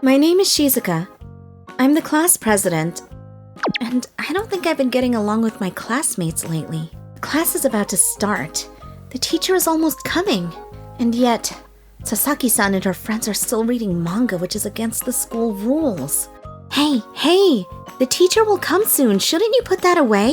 My name is Shizuka. I'm the class president. And I don't think I've been getting along with my classmates lately. Class is about to start. The teacher is almost coming. And yet, Sasaki-san and her friends are still reading manga, which is against the school rules. Hey, the teacher will come soon. Shouldn't you put that away?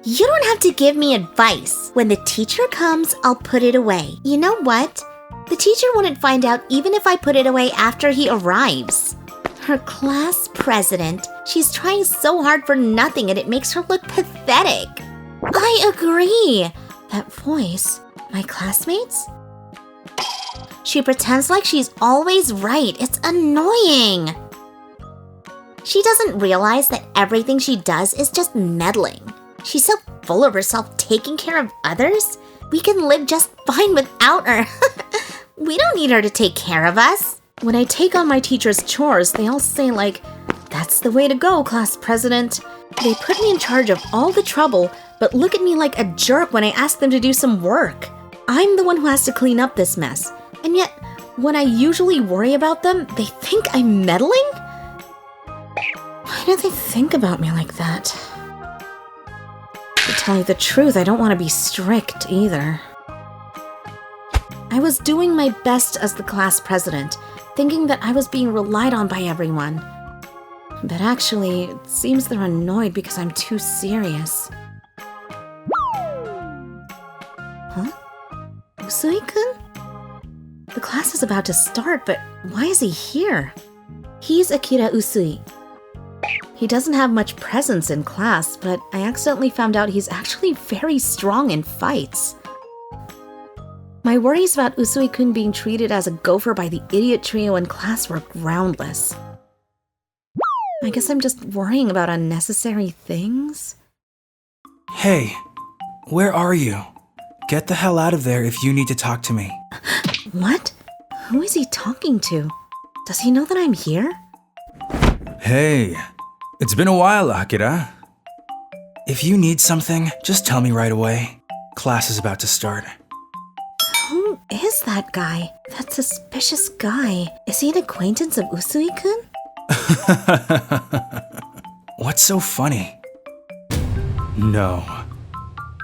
You don't have to give me advice. When the teacher comes, I'll put it away. You know what? The teacher wouldn't find out even if I put it away after he arrives. Her class president, she's trying so hard for nothing and it makes her look pathetic. I agree. That voice, my classmates? She pretends like she's always right. It's annoying. She doesn't realize that everything she does is just meddling. She's so full of herself taking care of others. We can live just fine without her. We don't need her to take care of us. When I take on my teacher's chores, they all say like, "That's the way to go, class president." They put me in charge of all the trouble, but look at me like a jerk when I ask them to do some work. I'm the one who has to clean up this mess. And yet, when I usually worry about them, they think I'm meddling? Why do they think about me like that? To tell you the truth, I don't want to be strict either. I was doing my best as the class president, thinking that I was being relied on by everyone. But actually, it seems they're annoyed because I'm too serious. Huh? Usui-kun? The class is about to start, but why is he here? He's Akira Usui. He doesn't have much presence in class, but I accidentally found out he's actually very strong in fights. My worries about Usui-kun being treated as a gopher by the idiot trio in class were groundless. I guess I'm just worrying about unnecessary things. Hey, where are you? Get the hell out of there if you need to talk to me. What? Who is he talking to? Does he know that I'm here? Hey, it's been a while, Akira. If you need something, just tell me right away. Class is about to start. Who is that guy? That suspicious guy. Is he an acquaintance of Usui-kun? What's so funny? No.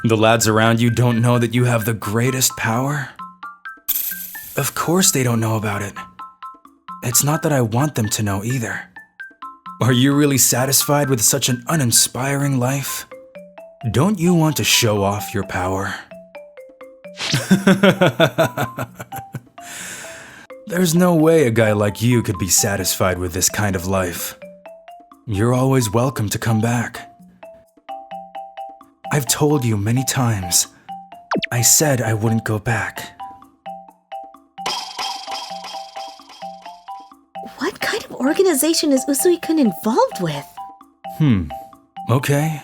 The lads around you don't know that you have the greatest power? Of course they don't know about it. It's not that I want them to know either. Are you really satisfied with such an uninspiring life? Don't you want to show off your power? There's no way a guy like you could be satisfied with this kind of life. You're always welcome to come back. I've told you many times. I said I wouldn't go back. What kind of organization is Usui-kun involved with? Okay.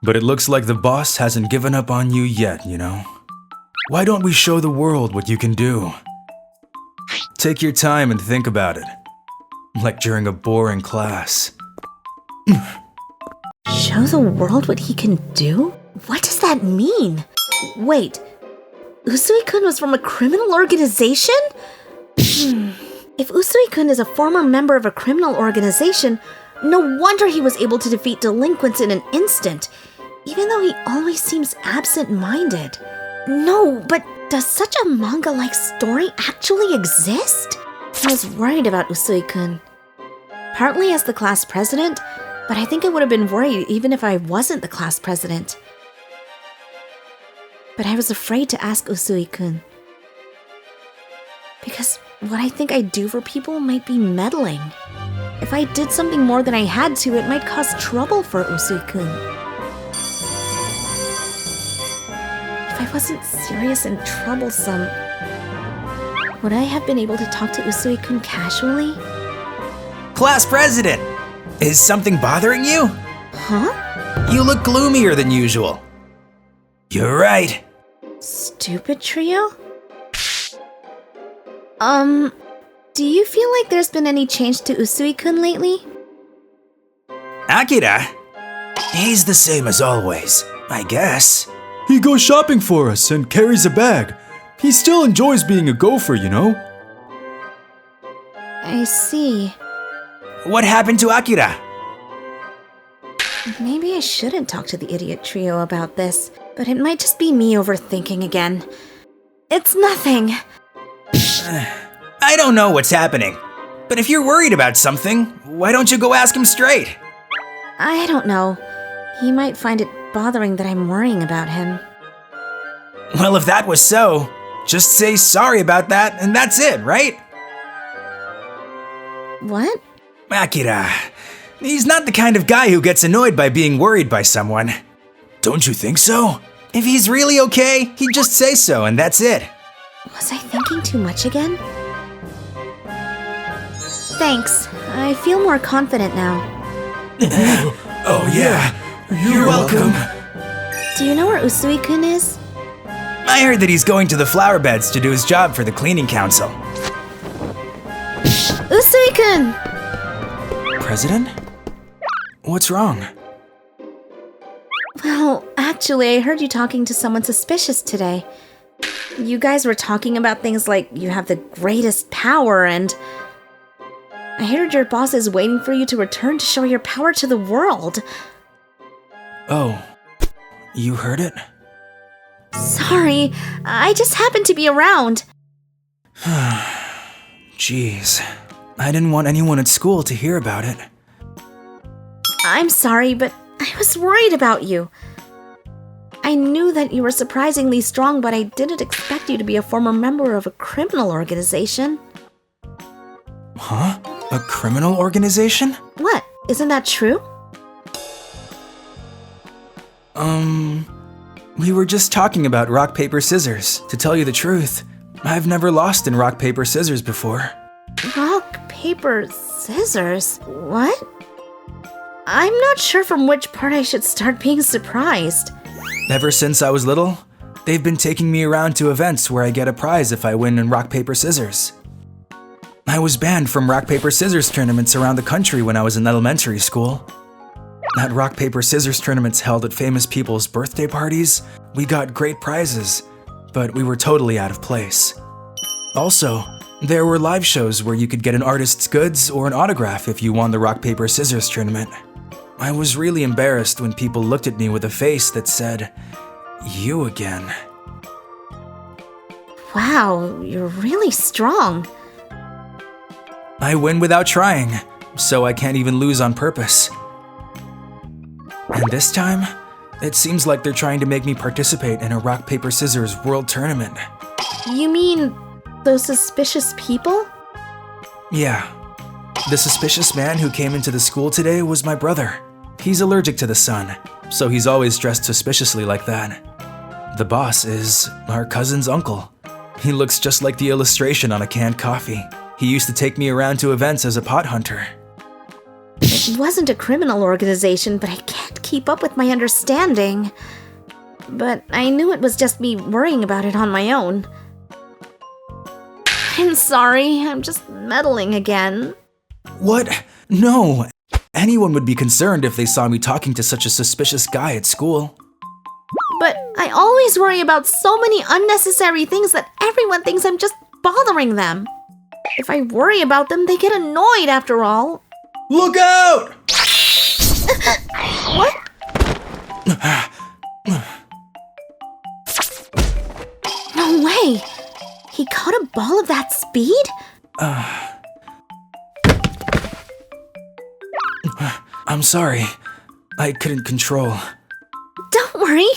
But it looks like the boss hasn't given up on you yet, you know? Why don't we show the world what you can do? Take your time and think about it. Like during a boring class. Show the world what he can do? What does that mean? Wait, Usui-kun was from a criminal organization? If Usui-kun is a former member of a criminal organization, no wonder he was able to defeat delinquents in an instant, even though he always seems absent-minded. No, but does such a manga-like story actually exist? I was worried about Usui-kun. Partly as the class president, but I think I would have been worried even if I wasn't the class president. But I was afraid to ask Usui-kun. Because what I think I do for people might be meddling. If I did something more than I had to, it might cause trouble for Usui-kun. If I wasn't serious and troublesome, would I have been able to talk to Usui-kun casually? Class president! Is something bothering you? Huh? You look gloomier than usual. You're right. Stupid trio? Do you feel like there's been any change to Usui-kun lately? Akira? He's the same as always, I guess. He goes shopping for us and carries a bag. He still enjoys being a gopher, you know? I see. What happened to Akira? Maybe I shouldn't talk to the idiot trio about this, but it might just be me overthinking again. It's nothing. I don't know what's happening, but if you're worried about something, why don't you go ask him straight? I don't know. He might find it bothering that I'm worrying about him. Well, if that was so, just say sorry about that and that's it, right? What? Akira, he's not the kind of guy who gets annoyed by being worried by someone. Don't you think so? If he's really okay, he'd just say so and that's it. Was I thinking too much again? Thanks. I feel more confident now. Oh yeah, you're welcome. Do you know where Usui-kun is? I heard that he's going to the flower beds to do his job for the cleaning council. Usui-kun! President? What's wrong? Well, actually, I heard you talking to someone suspicious today. You guys were talking about things like you have the greatest power and... I heard your boss is waiting for you to return to show your power to the world. Oh, you heard it? Sorry, I just happened to be around. Jeez, I didn't want anyone at school to hear about it. I'm sorry, but I was worried about you. I knew that you were surprisingly strong, but I didn't expect you to be a former member of a criminal organization. Huh? A criminal organization? What? Isn't that true? We were just talking about rock, paper, scissors. To tell you the truth, I've never lost in rock, paper, scissors before. Rock, paper, scissors? What? I'm not sure from which part I should start being surprised. Ever since I was little, they've been taking me around to events where I get a prize if I win in rock, paper, scissors. I was banned from rock, paper, scissors tournaments around the country when I was in elementary school. At rock, paper, scissors tournaments held at famous people's birthday parties, we got great prizes, but we were totally out of place. Also, there were live shows where you could get an artist's goods or an autograph if you won the rock, paper, scissors tournament. I was really embarrassed when people looked at me with a face that said, "You again." Wow, you're really strong. I win without trying, so I can't even lose on purpose. And this time, it seems like they're trying to make me participate in a rock, paper, scissors world tournament. You mean those suspicious people? Yeah. The suspicious man who came into the school today was my brother. He's allergic to the sun, so he's always dressed suspiciously like that. The boss is our cousin's uncle. He looks just like the illustration on a canned coffee. He used to take me around to events as a pot hunter. It wasn't a criminal organization, but I can't keep up with my understanding. But I knew it was just me worrying about it on my own. I'm sorry, I'm just meddling again. What? No! Anyone would be concerned if they saw me talking to such a suspicious guy at school. But I always worry about so many unnecessary things that everyone thinks I'm just bothering them. If I worry about them, they get annoyed after all. Look out! What? No way! He caught a ball of that speed? I'm sorry. I couldn't control. Don't worry.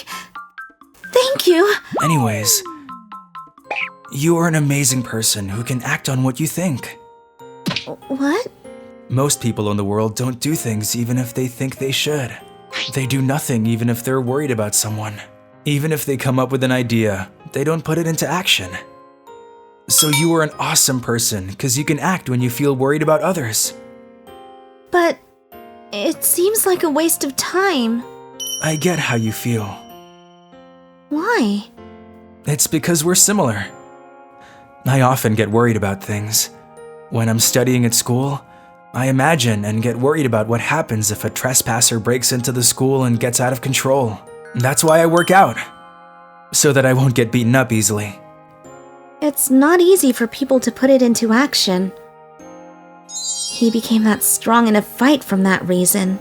Thank you. Anyways, you are an amazing person who can act on what you think. What? Most people in the world don't do things even if they think they should. They do nothing even if they're worried about someone. Even if they come up with an idea, they don't put it into action. So you are an awesome person because you can act when you feel worried about others. But it seems like a waste of time. I get how you feel. Why? It's because we're similar. I often get worried about things. When I'm studying at school, I imagine and get worried about what happens if a trespasser breaks into the school and gets out of control. That's why I work out, so that I won't get beaten up easily. It's not easy for people to put it into action. he became that strong in a fight from that reason.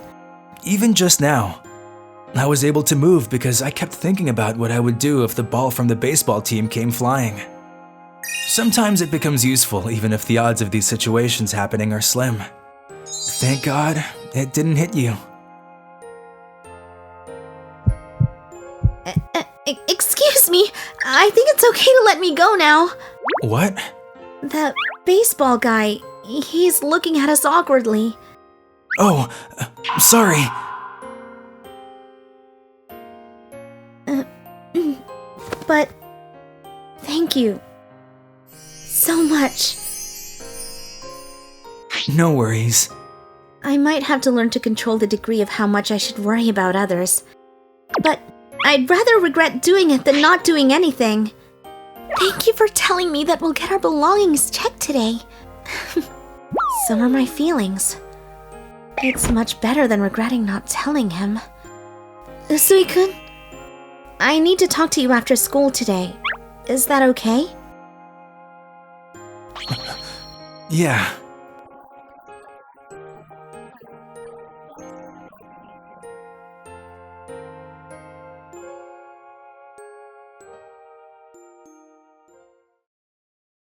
Even just now, I was able to move because I kept thinking about what I would do if the ball from the baseball team came flying. Sometimes it becomes useful even if the odds of these situations happening are slim. Thank God it didn't hit you. Excuse me, I think it's okay to let me go now. What? That baseball guy, he's looking at us awkwardly. Oh, sorry. But thank you so much. No worries. I might have to learn to control the degree of how much I should worry about others. But I'd rather regret doing it than not doing anything. Thank you for telling me that we'll get our belongings checked today. Some are my feelings. It's much better than regretting not telling him. Usui-kun, I need to talk to you after school today. Is that okay? Yeah.